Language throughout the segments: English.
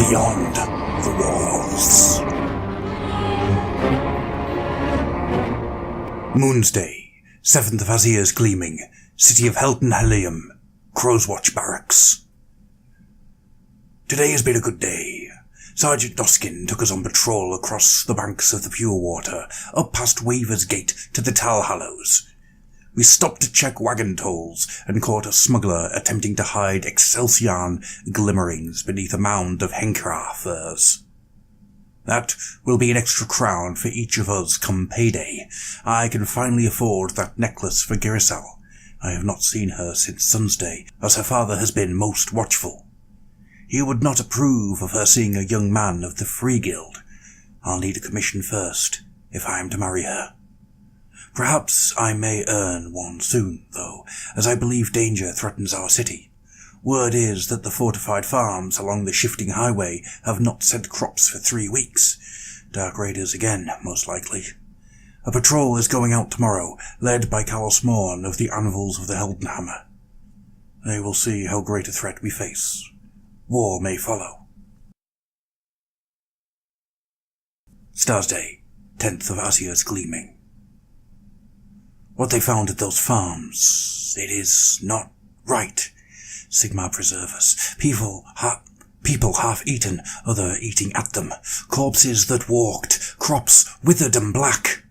beyond the walls. Moonsday, 7th of Azir's Gleaming, City of Helton Helium, Crow's Watch Barracks. Today has been a good day. Sergeant Doskin took us on patrol across the banks of the Pure Water, up past Waver's Gate to the Talhallows. We stopped to check wagon tolls and caught a smuggler attempting to hide Excelsior glimmerings beneath a mound of Henkra furs. That will be an extra crown for each of us come payday. I can finally afford that necklace for Girisal. I have not seen her since Sunday, as her father has been most watchful. He would not approve of her seeing a young man of the Free Guild. I'll need a commission first, if I am to marry her. Perhaps I may earn one soon, though, as I believe danger threatens our city. Word is that the fortified farms along the shifting highway have not sent crops for 3 weeks. Dark Raiders again, most likely. A patrol is going out tomorrow, led by Carl Smorn of the Anvils of the Heldenhammer. They will see how great a threat we face. War may follow. Stars Day, 10th of Azir's Gleaming. What they found at those farms, it is not right. Sigmar preserve us. People half-eaten, other eating at them. Corpses that walked, crops withered and black.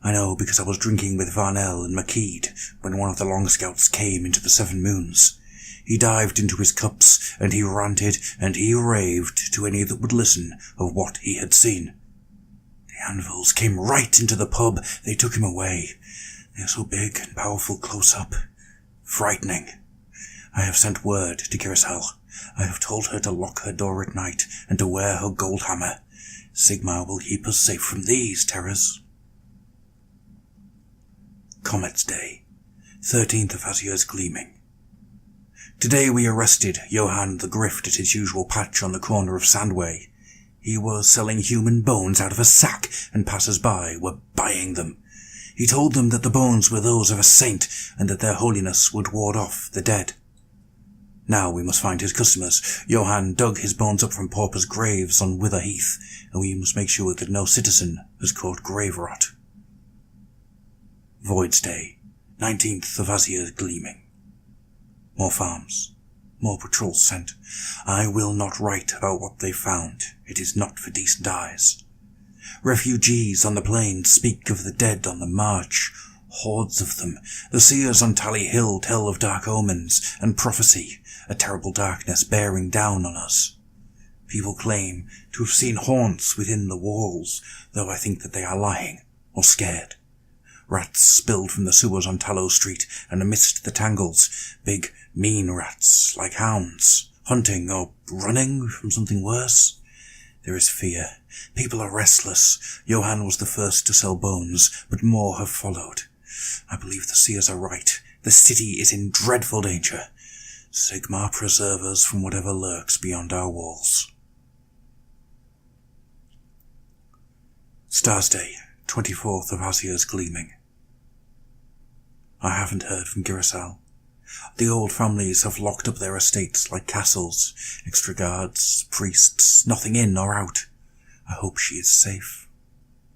I know because I was drinking with Varnell and McKeed when one of the Long Scouts came into the Seven Moons. He dived into his cups, and he ranted and he raved to any that would listen of what he had seen. The Anvils came right into the pub. They took him away. They are so big and powerful close up. Frightening. I have sent word to Girisal. I have told her to lock her door at night and to wear her gold hammer. Sigmar will keep us safe from these terrors. Comet's Day, 13th of Azir's Gleaming. Today we arrested Johann the Grift at his usual patch on the corner of Sandway. He was selling human bones out of a sack, and passers-by were buying them. He told them that the bones were those of a saint, and that their holiness would ward off the dead. Now we must find his customers. Johann dug his bones up from paupers' graves on Wither Heath, and we must make sure that no citizen has caught grave rot. Void's Day, 19th of Azir's Gleaming. More farms, more patrols sent. I will not write about what they found. It is not for decent eyes. Refugees on the plains speak of the dead on the march. Hordes of them. The seers on Tally Hill tell of dark omens and prophecy, a terrible darkness bearing down on us. People claim to have seen haunts within the walls, though I think that they are lying or scared. Rats spilled from the sewers on Tallow Street, and amidst the tangles, big, mean rats, like hounds, hunting or running from something worse. There is fear. People are restless. Johann was the first to sell bones, but more have followed. I believe the seers are right. The city is in dreadful danger. Sigmar preserve us from whatever lurks beyond our walls. Stars Day, 24th of Azir's Gleaming. I haven't heard from Girisal. The old families have locked up their estates like castles, extra guards, priests, nothing in or out. I hope she is safe.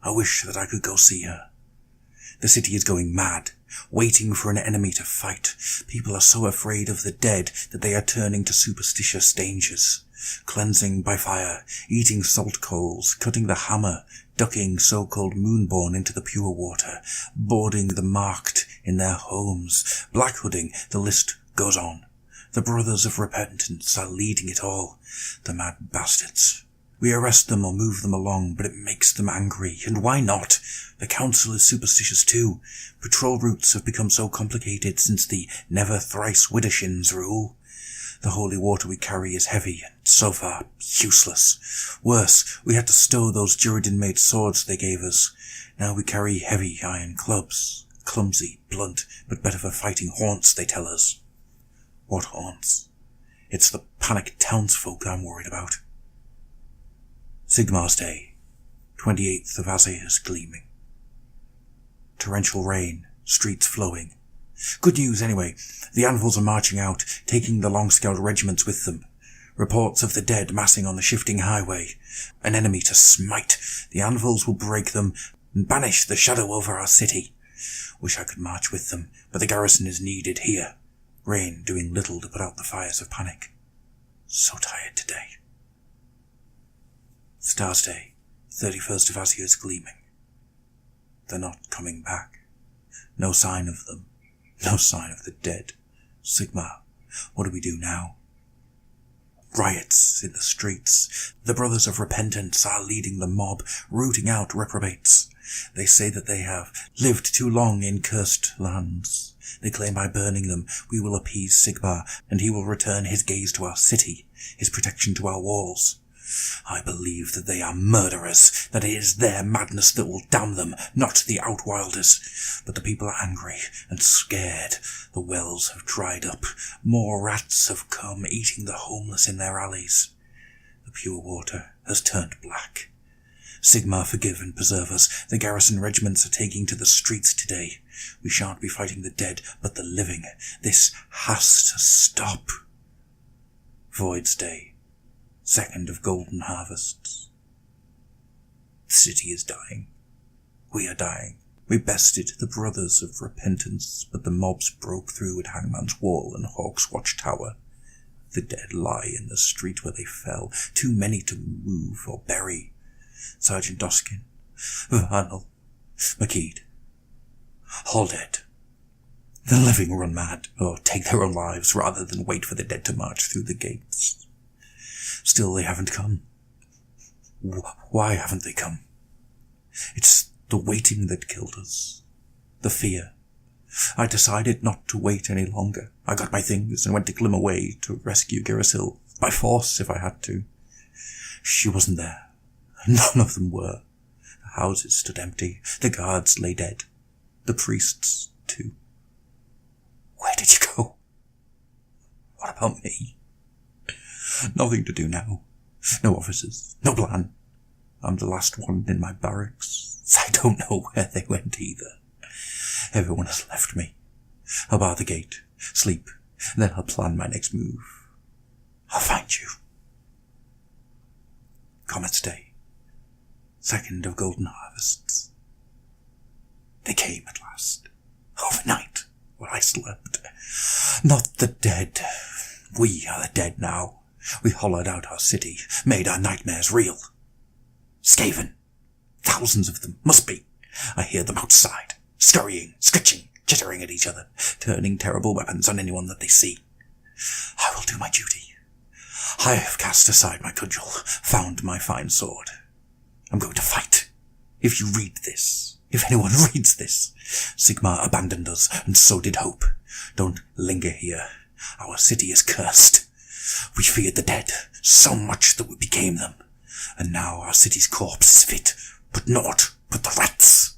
I wish that I could go see her. The city is going mad, waiting for an enemy to fight. People are so afraid of the dead that they are turning to superstitious dangers. Cleansing by fire, eating salt coals, cutting the hammer, ducking so-called moonborn into the pure water, boarding the marked in their homes, blackhooding, the list goes on. The Brothers of Repentance are leading it all, the mad bastards. We arrest them or move them along, but it makes them angry, and why not? The council is superstitious too. Patrol routes have become so complicated since the never thrice Widdershins rule. The holy water we carry is heavy and so far useless. Worse, we had to stow those Durridin-made swords they gave us. Now we carry heavy iron clubs. Clumsy, blunt, but better for fighting haunts, they tell us. What haunts? It's the panicked townsfolk I'm worried about. Sigmar's Day, 28th of Azir's Gleaming. Torrential rain, streets flowing. Good news anyway. The Anvils are marching out, taking the Long Scout regiments with them. Reports of the dead massing on the shifting highway. An enemy to smite. The anvils will break them and banish the shadow over our city. Wish I could march with them, but the garrison is needed here. Rain doing little to put out the fires of panic. So tired today. Stars Day, 31st of Azure gleaming. They're not coming back. No sign of them. No sign of the dead. Sigmar, what do we do now? Riots in the streets. The Brothers of Repentance are leading the mob, rooting out reprobates. They say that they have lived too long in cursed lands. They claim by burning them we will appease Sigmar, and he will return his gaze to our city, his protection to our walls. I believe that they are murderers, that it is their madness that will damn them, not the Outwilders. But the people are angry and scared. The wells have dried up. More rats have come, eating the homeless in their alleys. The pure water has turned black. Sigmar, forgive and preserve us. The garrison regiments are taking to the streets today. We shan't be fighting the dead, but the living. This has to stop. Void's Day. 2nd of golden harvests. The city is dying. We are dying. We bested the Brothers of Repentance, but the mobs broke through at Hangman's Wall and Hawk's Watchtower. The dead lie in the street where they fell, too many to move or bury. Sergeant Doskin, Varnell, McKeed, all dead. The living run mad, or take their own lives rather than wait for the dead to march through the gates. Still they haven't come. Why haven't they come? It's the waiting that killed us. The fear. I decided not to wait any longer. I got my things and went to Glimmerway to rescue Girasil, by force if I had to. She wasn't there. None of them were. The houses stood empty. The guards lay dead. The priests, too. Where did you go? What about me? Nothing to do now. No officers. No plan. I'm the last one in my barracks. I don't know where they went either. Everyone has left me. I'll bar the gate, sleep, then I'll plan my next move. I'll find you. Comet's Day. 2nd of golden harvests. They came at last. Overnight, while I slept. Not the dead. We are the dead now. We hollowed out our city, made our nightmares real. Skaven. Thousands of them, must be. I hear them outside, scurrying, scritching, chittering at each other, turning terrible weapons on anyone that they see. I will do my duty. I have cast aside my cudgel, found my fine sword. I'm going to fight. If you read this, if anyone reads this, Sigmar abandoned us, and so did hope. Don't linger here. Our city is cursed. We feared the dead so much that we became them, and now our city's corpse is fit, but naught but the rats.